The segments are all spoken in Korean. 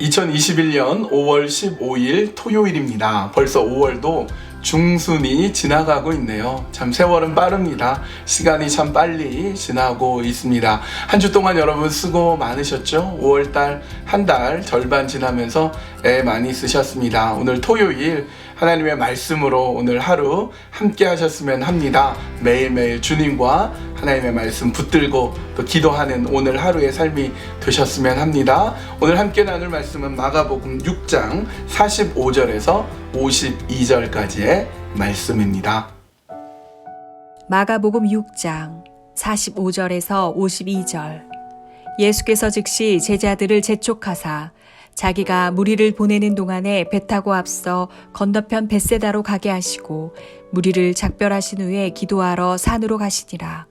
2021년 5월 15일 토요일입니다. 벌써 5월도 중순이 지나가고 있네요. 참 세월은 빠릅니다. 시간이 참 빨리 지나고 있습니다. 한 주 동안 여러분 수고 많으셨죠? 5월달 한 달 절반 지나면서 애 많이 쓰셨습니다. 오늘 토요일 하나님의 말씀으로 오늘 하루 함께 하셨으면 합니다. 매일매일 주님과 하나님의 말씀 붙들고 또 기도하는 오늘 하루의 삶이 되셨으면 합니다. 오늘 함께 나눌 말씀은 마가복음 6장 45절에서 52절까지의 말씀입니다. 마가복음 6장 45절에서 52절. 예수께서 즉시 제자들을 재촉하사 자기가 무리를 보내는 동안에 배 타고 앞서 건너편 벳세다로 가게 하시고 무리를 작별하신 후에 기도하러 산으로 가시니라.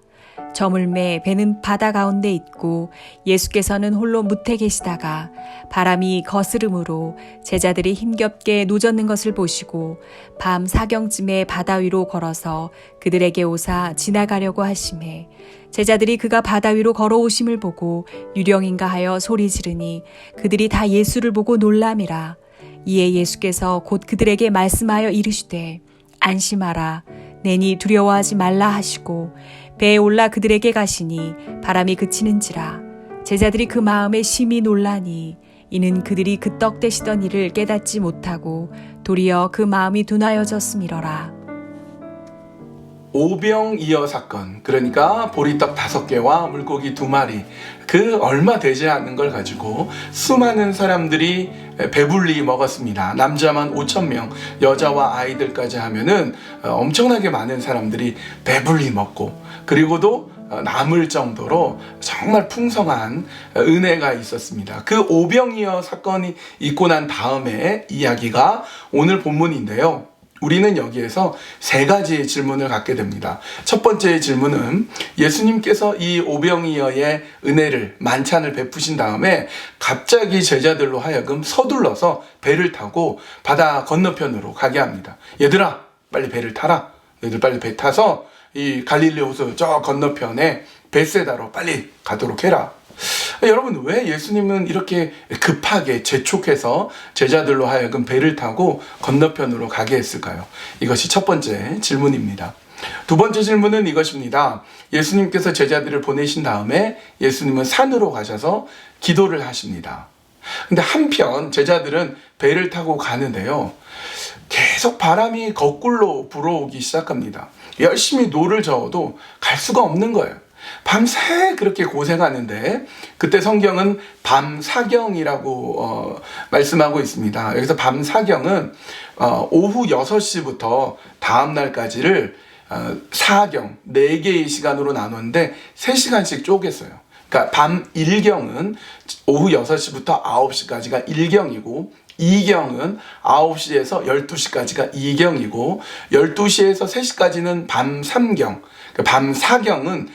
저물매 배는 바다 가운데 있고 예수께서는 홀로 무태 계시다가 바람이 거스름으로 제자들이 힘겹게 노젓는 것을 보시고 밤 사경쯤에 바다 위로 걸어서 그들에게 오사 지나가려고 하시매 제자들이 그가 바다 위로 걸어오심을 보고 유령인가 하여 소리 지르니 그들이 다 예수를 보고 놀람이라. 이에 예수께서 곧 그들에게 말씀하여 이르시되 안심하라 내니 두려워하지 말라 하시고 배에 올라 그들에게 가시니 바람이 그치는지라. 제자들이 그 마음에 심히 놀라니 이는 그들이 그 떡 되시던 일을 깨닫지 못하고 도리어 그 마음이 둔하여졌음이러라. 오병이어 사건, 그러니까 보리떡 5개와 물고기 2마리, 그 얼마 되지 않는 걸 가지고 수많은 사람들이 배불리 먹었습니다. 남자만 5,000명, 여자와 아이들까지 하면은 엄청나게 많은 사람들이 배불리 먹고, 그리고도 남을 정도로 정말 풍성한 은혜가 있었습니다. 그 오병이어 사건이 있고 난 다음에 이야기가 오늘 본문인데요. 우리는 여기에서 3가지의 질문을 갖게 됩니다. 첫 번째 질문은 예수님께서 이 오병이어의 은혜를, 만찬을 베푸신 다음에 갑자기 제자들로 하여금 서둘러서 배를 타고 바다 건너편으로 가게 합니다. 얘들아, 빨리 배를 타라. 얘들 빨리 배 타서 이 갈릴리 호수 저 건너편에 벳세다로 빨리 가도록 해라. 여러분, 왜 예수님은 이렇게 급하게 재촉해서 제자들로 하여금 배를 타고 건너편으로 가게 했을까요? 이것이 첫 번째 질문입니다. 두 번째 질문은 이것입니다. 예수님께서 제자들을 보내신 다음에 예수님은 산으로 가셔서 기도를 하십니다. 근데 한편 제자들은 배를 타고 가는데요. 계속 바람이 거꾸로 불어오기 시작합니다. 열심히 노를 저어도 갈 수가 없는 거예요. 밤새 그렇게 고생하는데 그때 성경은 밤사경이라고 말씀하고 있습니다. 여기서 밤사경은 오후 6시부터 다음 날까지를 사경 4개의 시간으로 나눴는데 3시간씩 쪼갰어요. 그러니까 밤 1경은 오후 6시부터 9시까지가 1경이고 2경은 9시에서 12시까지가 2경이고 12시에서 3시까지는 밤 3경, 밤 4경은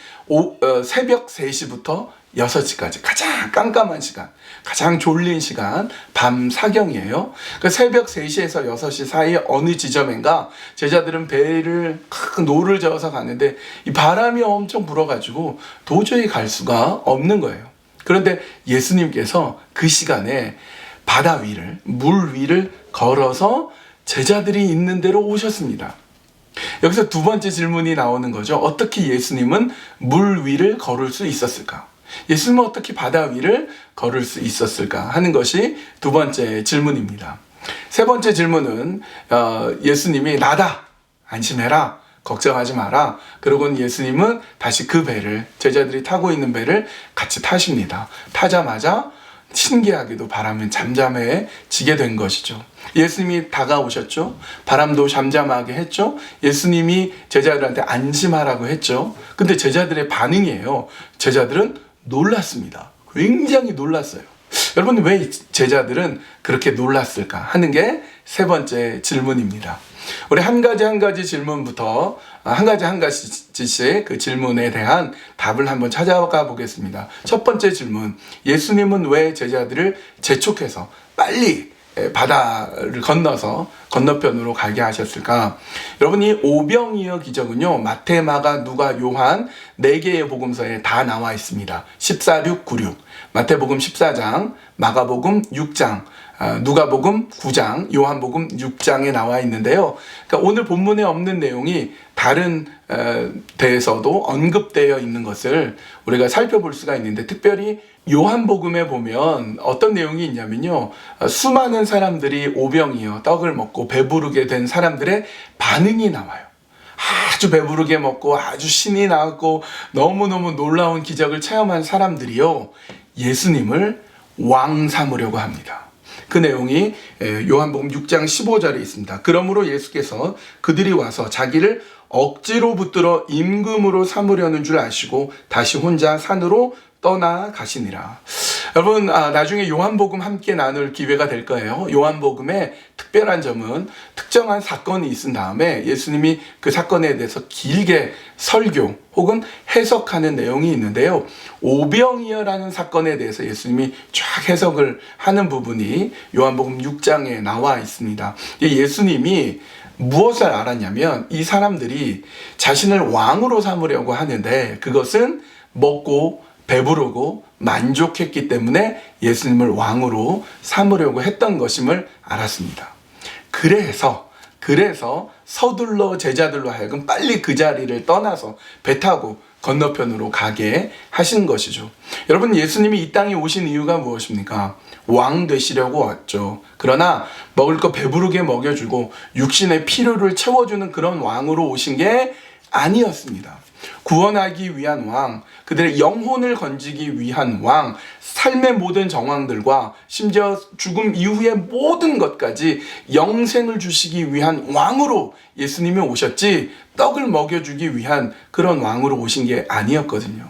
새벽 3시부터 6시까지 가장 깜깜한 시간, 가장 졸린 시간, 밤 4경이에요. 그러니까 새벽 3시에서 6시 사이에 어느 지점인가 제자들은 배를 노를 저어서 가는데 이 바람이 엄청 불어가지고 도저히 갈 수가 없는 거예요. 그런데 예수님께서 그 시간에 바다 위를, 물 위를 걸어서 제자들이 있는 데로 오셨습니다. 여기서 두 번째 질문이 나오는 거죠. 어떻게 예수님은 물 위를 걸을 수 있었을까? 예수님은 어떻게 바다 위를 걸을 수 있었을까? 하는 것이 두 번째 질문입니다. 세 번째 질문은 예수님이 나다, 안심해라, 걱정하지 마라. 그러고는 예수님은 다시 그 배를, 제자들이 타고 있는 배를 같이 타십니다. 타자마자 신기하게도 바람은 잠잠해지게 된 것이죠. 예수님이 다가오셨죠. 바람도 잠잠하게 했죠. 예수님이 제자들한테 안심하라고 했죠. 근데 제자들의 반응이에요. 제자들은 놀랐습니다. 굉장히 놀랐어요. 여러분, 왜 제자들은 그렇게 놀랐을까 하는 게 세 번째 질문입니다. 우리 한 가지 질문부터 한 가지씩 그 질문에 대한 답을 한번 찾아가 보겠습니다. 첫 번째 질문, 예수님은 왜 제자들을 재촉해서 빨리 바다를 건너서 건너편으로 가게 하셨을까? 여러분, 이 오병이어 기적은요, 마태, 마가, 누가, 요한 4개의 복음서에 다 나와 있습니다. 14, 6, 9, 6. 마태복음 14장, 마가복음 6장, 누가복음 9장, 요한복음 6장에 나와 있는데요. 그러니까 오늘 본문에 없는 내용이 다른 데에서도 언급되어 있는 것을 우리가 살펴볼 수가 있는데, 특별히 요한복음에 보면 어떤 내용이 있냐면요, 수많은 사람들이 오병이어 떡을 먹고 배부르게 된 사람들의 반응이 나와요. 아주 배부르게 먹고 아주 신이 나고 너무너무 놀라운 기적을 체험한 사람들이요, 예수님을 왕 삼으려고 합니다. 그 내용이 요한복음 6장 15절에 있습니다. 그러므로 예수께서 그들이 와서 자기를 억지로 붙들어 임금으로 삼으려는 줄 아시고 다시 혼자 산으로 떠나가시니라. 여러분, 나중에 요한복음 함께 나눌 기회가 될 거예요. 요한복음의 특별한 점은 특정한 사건이 있은 다음에 예수님이 그 사건에 대해서 길게 설교 혹은 해석하는 내용이 있는데요. 오병이어라는 사건에 대해서 예수님이 쫙 해석을 하는 부분이 요한복음 6장에 나와 있습니다. 예수님이 무엇을 알았냐면, 이 사람들이 자신을 왕으로 삼으려고 하는데 그것은 먹고 배부르고 만족했기 때문에 예수님을 왕으로 삼으려고 했던 것임을 알았습니다. 그래서 서둘러 제자들로 하여금 빨리 그 자리를 떠나서 배 타고 건너편으로 가게 하신 것이죠. 여러분, 예수님이 이 땅에 오신 이유가 무엇입니까? 왕 되시려고 왔죠. 그러나 먹을 거 배부르게 먹여주고 육신의 필요를 채워주는 그런 왕으로 오신 게 아니었습니다. 구원하기 위한 왕, 그들의 영혼을 건지기 위한 왕, 삶의 모든 정황들과 심지어 죽음 이후의 모든 것까지 영생을 주시기 위한 왕으로 예수님이 오셨지, 떡을 먹여주기 위한 그런 왕으로 오신 게 아니었거든요.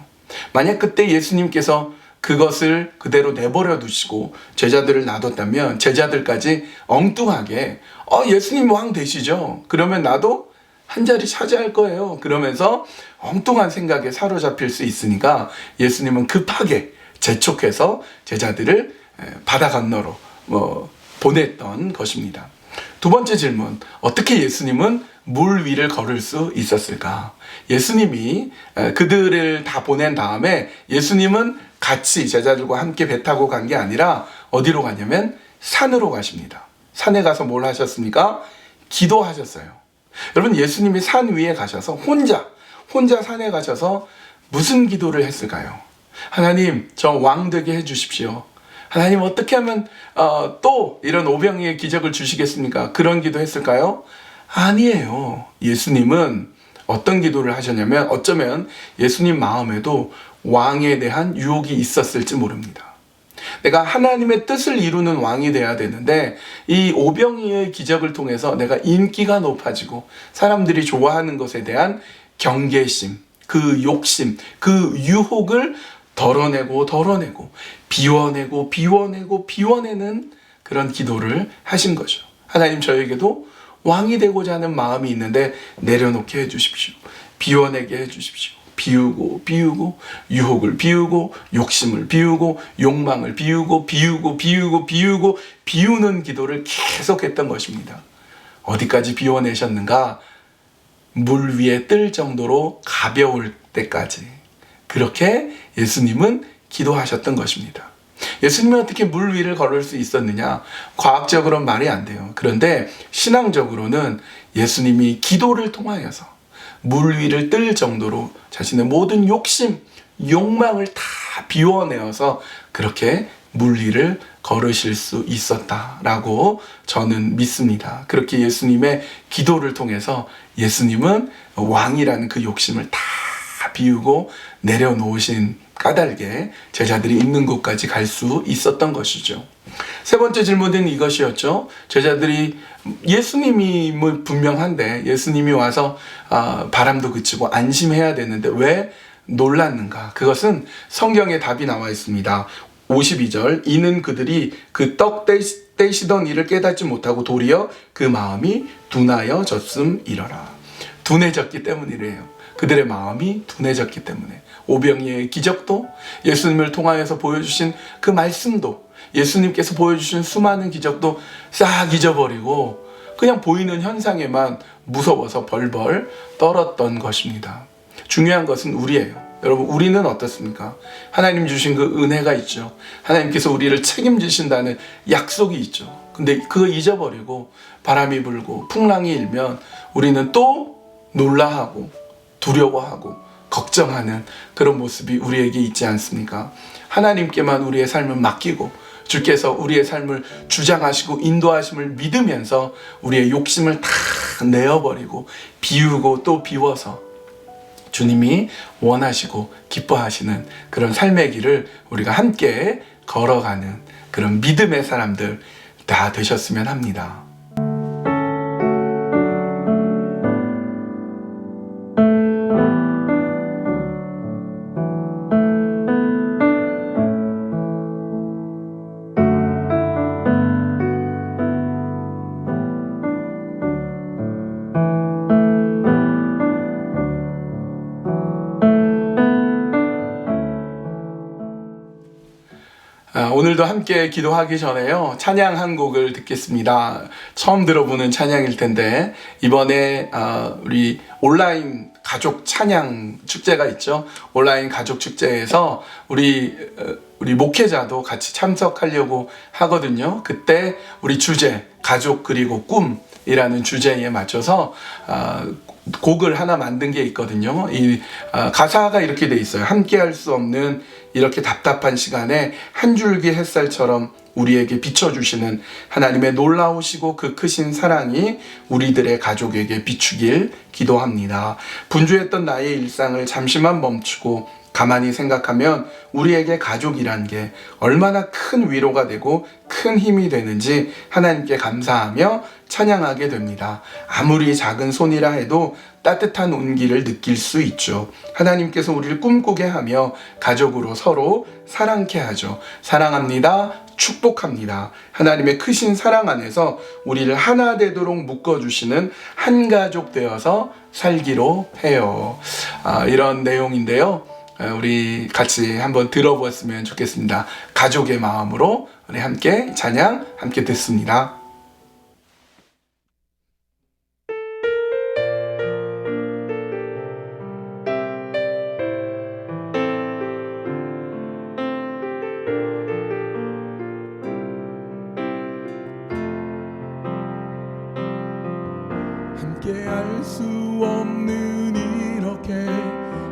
만약 그때 예수님께서 그것을 그대로 내버려 두시고 제자들을 놔뒀다면 제자들까지 엉뚱하게 예수님 왕 되시죠? 그러면 나도 한 자리 차지할 거예요. 그러면서 엉뚱한 생각에 사로잡힐 수 있으니까 예수님은 급하게 재촉해서 제자들을 바다 건너로 보냈던 것입니다. 두 번째 질문, 어떻게 예수님은 물 위를 걸을 수 있었을까? 예수님이 그들을 다 보낸 다음에 예수님은 같이 제자들과 함께 배 타고 간 게 아니라 어디로 가냐면 산으로 가십니다. 산에 가서 뭘 하셨습니까? 기도하셨어요. 여러분, 예수님이 산 위에 가셔서 혼자 산에 가셔서 무슨 기도를 했을까요? 하나님, 저 왕 되게 해주십시오. 하나님, 어떻게 하면 또 이런 오병이의 기적을 주시겠습니까? 그런 기도 했을까요? 아니에요. 예수님은 어떤 기도를 하셨냐면, 어쩌면 예수님 마음에도 왕에 대한 유혹이 있었을지 모릅니다. 내가 하나님의 뜻을 이루는 왕이 돼야 되는데 이 오병이어의 기적을 통해서 내가 인기가 높아지고 사람들이 좋아하는 것에 대한 경계심, 그 욕심, 그 유혹을 덜어내고 비워내는 그런 기도를 하신 거죠. 하나님, 저에게도 왕이 되고자 하는 마음이 있는데 내려놓게 해주십시오. 비워내게 해주십시오. 비우고 유혹을 비우고 욕심을 비우고 욕망을 비우는 기도를 계속했던 것입니다. 어디까지 비워내셨는가? 물 위에 뜰 정도로 가벼울 때까지 그렇게 예수님은 기도하셨던 것입니다. 예수님이 어떻게 물 위를 걸을 수 있었느냐? 과학적으로는 말이 안 돼요. 그런데 신앙적으로는 예수님이 기도를 통하여서 물 위를 뜰 정도로 자신의 모든 욕심, 욕망을 다 비워내어서 그렇게 물 위를 걸으실 수 있었다라고 저는 믿습니다. 그렇게 예수님의 기도를 통해서 예수님은 왕이라는 그 욕심을 다 비우고 내려놓으신 까닭에 제자들이 있는 곳까지 갈 수 있었던 것이죠. 세 번째 질문은 이것이었죠. 제자들이 예수님이 분명한데 예수님이 와서 바람도 그치고 안심해야 되는데 왜 놀랐는가? 그것은 성경에 답이 나와 있습니다. 52절, 이는 그들이 그 떡 떼시던 일을 깨닫지 못하고 도리어 그 마음이 둔하여졌음이러라. 둔해졌기 때문이래요. 그들의 마음이 둔해졌기 때문에 오병이의 기적도, 예수님을 통하여서 보여주신 그 말씀도, 예수님께서 보여주신 수많은 기적도 싹 잊어버리고 그냥 보이는 현상에만 무서워서 벌벌 떨었던 것입니다. 중요한 것은 우리예요. 여러분, 우리는 어떻습니까? 하나님 주신 그 은혜가 있죠. 하나님께서 우리를 책임지신다는 약속이 있죠. 근데 그거 잊어버리고 바람이 불고 풍랑이 일면 우리는 또 놀라하고 두려워하고 걱정하는 그런 모습이 우리에게 있지 않습니까? 하나님께만 우리의 삶을 맡기고 주께서 우리의 삶을 주장하시고 인도하심을 믿으면서 우리의 욕심을 다 내어버리고 비우고 또 비워서 주님이 원하시고 기뻐하시는 그런 삶의 길을 우리가 함께 걸어가는 그런 믿음의 사람들 다 되셨으면 합니다. 오늘도 함께 기도하기 전에요, 찬양 한 곡을 듣겠습니다. 처음 들어보는 찬양일 텐데 이번에 우리 온라인 가족 찬양 축제가 있죠. 온라인 가족 축제에서 우리 목회자도 같이 참석하려고 하거든요. 그때 우리 주제 가족 그리고 꿈이라는 주제에 맞춰서 곡을 하나 만든 게 있거든요. 이 가사가 이렇게 돼 있어요. 함께 할 수 없는 이렇게 답답한 시간에 한 줄기 햇살처럼 우리에게 비춰주시는 하나님의 놀라우시고 그 크신 사랑이 우리들의 가족에게 비추길 기도합니다. 분주했던 나의 일상을 잠시만 멈추고 가만히 생각하면 우리에게 가족이란 게 얼마나 큰 위로가 되고 큰 힘이 되는지 하나님께 감사하며 찬양하게 됩니다. 아무리 작은 손이라 해도 따뜻한 온기를 느낄 수 있죠. 하나님께서 우리를 꿈꾸게 하며 가족으로 서로 사랑케 하죠. 사랑합니다. 축복합니다. 하나님의 크신 사랑 안에서 우리를 하나 되도록 묶어주시는 한 가족 되어서 살기로 해요. 이런 내용인데요. 우리 같이 한번 들어보았으면 좋겠습니다. 가족의 마음으로 우리 함께 찬양 함께 듣습니다. 함께 할 수 없는 이렇게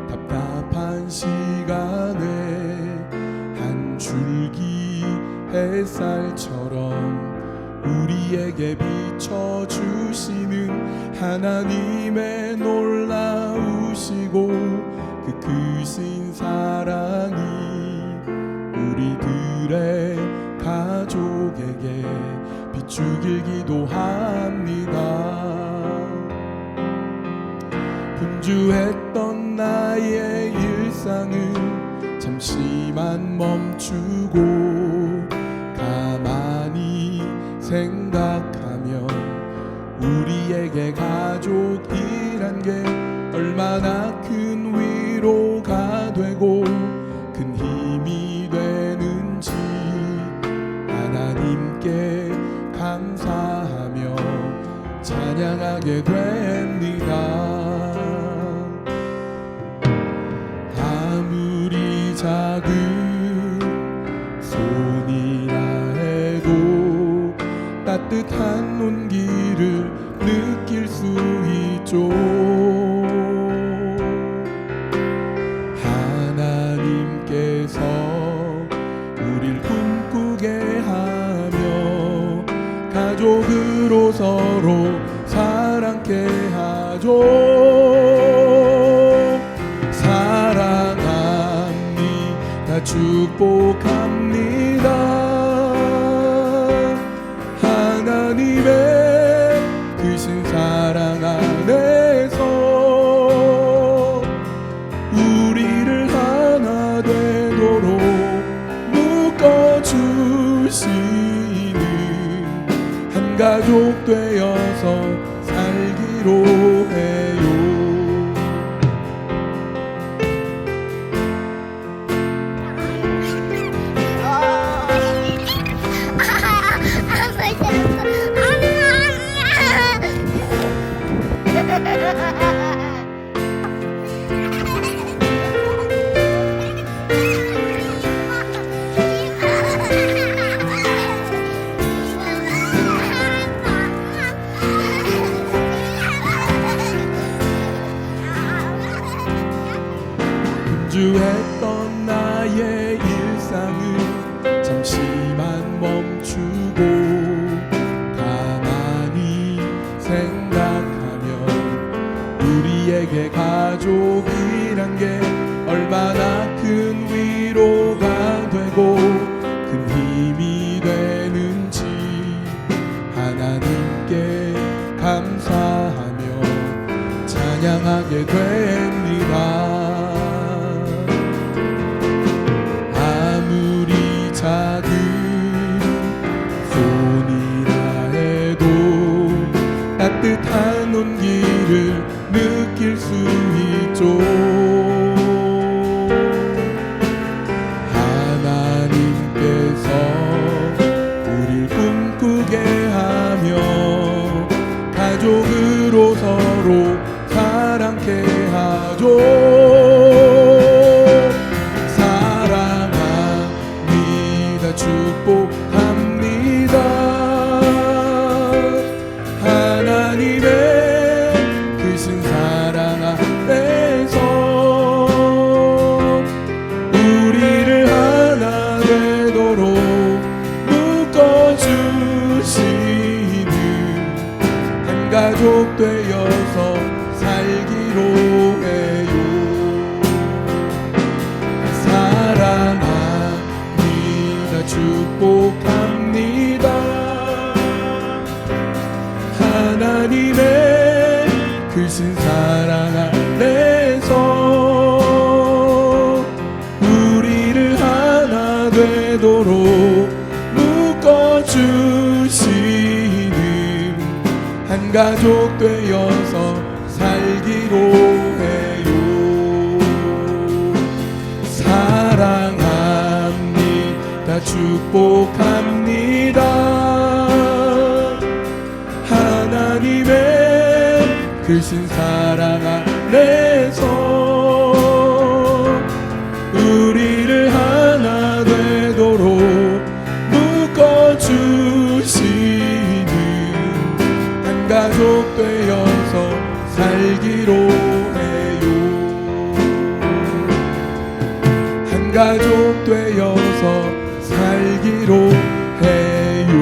답답한 시간에 한 줄기 햇살처럼 우리에게 비춰주시는 하나님의 놀라우시고 그 크신 사랑이 우리들의 가족에게 비추길 기도합니다. 분주했던 나의 일상을 잠시만 멈추고 가만히 생각하면 우리에게 가족이란 게 얼마나 큰 위로가 되고 큰 힘이 되는지 하나님께 감사하며 찬양하게 됩니다. 작은 손이라 해도 따뜻한 온기를 느낄 수 있죠. 하나님께서 우릴 꿈꾸게 하며 가족으로 서로 사랑케 하죠. 축복합니다. 하나님의 크신 사랑 안에서 우리를 하나 되도록 묶어주시는 한 가족 되어서 살기로 해요. 분주했던 나의 일상을 잠시만 멈추고 가만히 생각하면 우리에게 가족이란 게 얼마나 큰 위로가 되고 큰 힘이 되는지 하나님께 감사하며 찬양하게 됩니다. 아무리 작은 손이라 해도 따뜻한 온기를 느낄 수 있죠. 하나님께서 우릴 꿈꾸게 하며 가족으로 서로 사랑케 하죠. 사랑합니다. 축복합니다. 하나님의 크신 사랑 안에서 우리를 하나 되도록 묶어주시는 한 가족 되어서 살기로 해요. 사랑합니다. 축복합니다. 하나님의 크신 사랑 안에서 우리를 하나 되도록 묶어주시는 한 가족 되어서 살기로 해요. 사랑합니다. 축복합니다. 하나님의 크신 사랑 안에서 우리를 하나 되도록 묶어주시는 한 가족 되어서 살기로 해요. 한 가족 되어서 살기로 해요.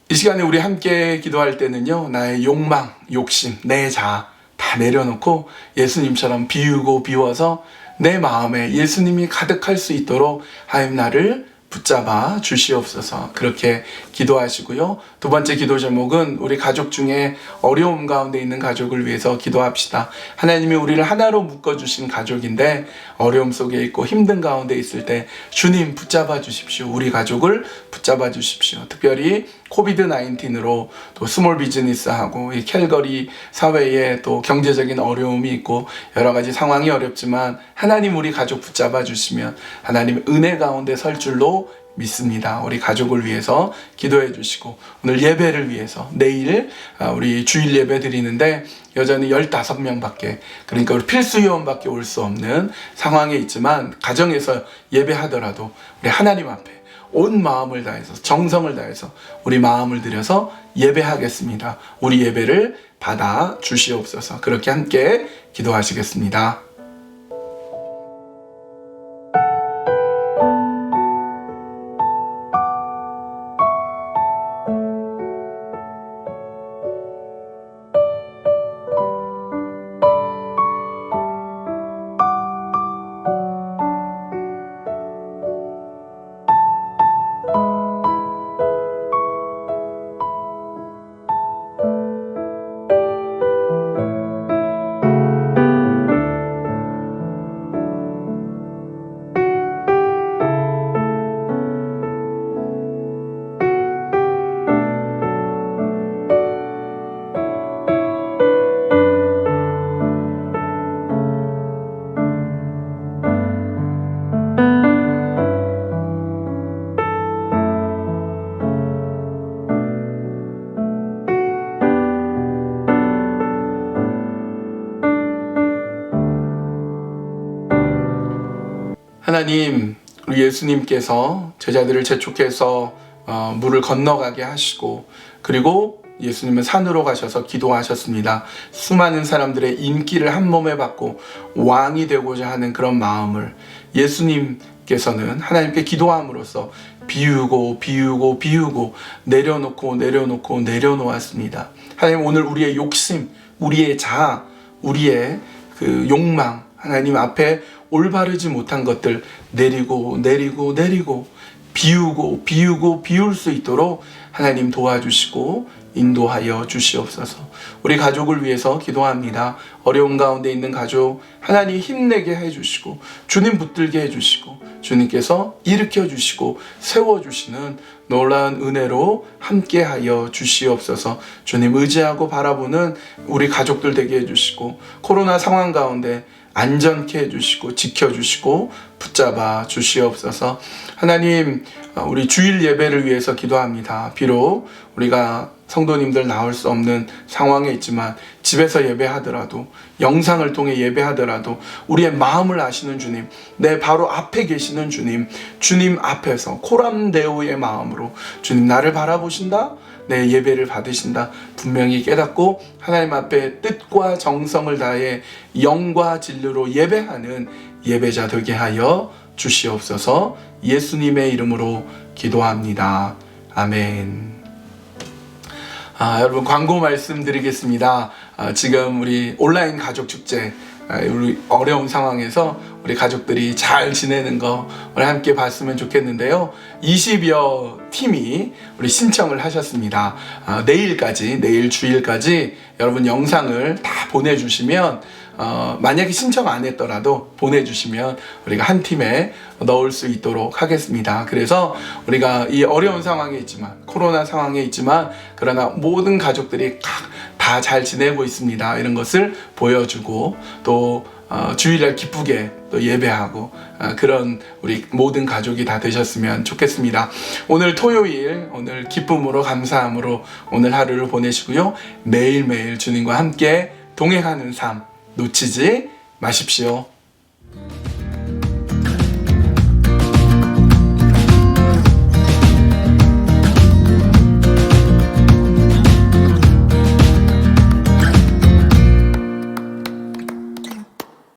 이 시간에 우리 함께 기도할 때는요, 나의 욕망, 욕심, 내 자아 다 내려놓고 예수님처럼 비우고 비워서 내 마음에 예수님이 가득할 수 있도록 하나님 나를 붙잡아 주시옵소서. 그렇게 기도하시고요. 두 번째 기도 제목은 우리 가족 중에 어려움 가운데 있는 가족을 위해서 기도합시다. 하나님이 우리를 하나로 묶어주신 가족인데 어려움 속에 있고 힘든 가운데 있을 때 주님 붙잡아 주십시오. 우리 가족을 붙잡아 주십시오. 특별히 코비드-19으로 또 스몰 비즈니스하고 이 캘거리 사회에 또 경제적인 어려움이 있고 여러 가지 상황이 어렵지만 하나님 우리 가족 붙잡아 주시면 하나님 은혜 가운데 설 줄로 믿습니다. 우리 가족을 위해서 기도해 주시고 오늘 예배를 위해서 내일 우리 주일 예배 드리는데 여전히 15명밖에 그러니까 우리 필수 요원밖에 올 수 없는 상황에 있지만 가정에서 예배하더라도 우리 하나님 앞에 온 마음을 다해서 정성을 다해서 우리 마음을 들여서 예배하겠습니다. 우리 예배를 받아 주시옵소서. 그렇게 함께 기도하시겠습니다. 하나님, 우리 예수님께서 제자들을 재촉해서 물을 건너가게 하시고, 그리고 예수님은 산으로 가셔서 기도하셨습니다. 수많은 사람들의 인기를 한 몸에 받고 왕이 되고자 하는 그런 마음을 예수님께서는 하나님께 기도함으로써 비우고 내려놓았습니다. 하나님, 오늘 우리의 욕심, 우리의 자아, 우리의 그 욕망, 하나님 앞에 올바르지 못한 것들 내리고 비울 수 있도록 하나님 도와주시고 인도하여 주시옵소서. 우리 가족을 위해서 기도합니다. 어려운 가운데 있는 가족 하나님 힘내게 해주시고 주님 붙들게 해주시고 주님께서 일으켜 주시고 세워주시는 놀라운 은혜로 함께하여 주시옵소서. 주님 의지하고 바라보는 우리 가족들 되게 해주시고 코로나 상황 가운데 안전케 해주시고 지켜주시고 붙잡아 주시옵소서. 하나님, 우리 주일 예배를 위해서 기도합니다. 비록 우리가 성도님들 나올 수 없는 상황에 있지만 집에서 예배하더라도 영상을 통해 예배하더라도 우리의 마음을 아시는 주님, 내 바로 앞에 계시는 주님 앞에서 코람데오의 마음으로 주님 나를 바라보신다, 내 예배를 받으신다 분명히 깨닫고 하나님 앞에 뜻과 정성을 다해 영과 진리로 예배하는 예배자 되게 하여 주시옵소서. 예수님의 이름으로 기도합니다. 아멘. 여러분, 광고 말씀드리겠습니다. 지금 우리 온라인 가족 축제, 우리 어려운 상황에서 우리 가족들이 잘 지내는 거 우리 함께 봤으면 좋겠는데요. 20여 팀이 우리 신청을 하셨습니다. 내일 주일까지 여러분 영상을 다 보내주시면 만약에 신청 안 했더라도 보내주시면 우리가 한 팀에 넣을 수 있도록 하겠습니다. 그래서 우리가 이 어려운 상황에 있지만, 코로나 상황에 있지만, 그러나 모든 가족들이 다 잘 지내고 있습니다. 이런 것을 보여주고 또 주일날 기쁘게 또 예배하고 그런 우리 모든 가족이 다 되셨으면 좋겠습니다. 오늘 토요일, 오늘 기쁨으로 감사함으로 오늘 하루를 보내시고요. 매일매일 주님과 함께 동행하는 삶 놓치지 마십시오.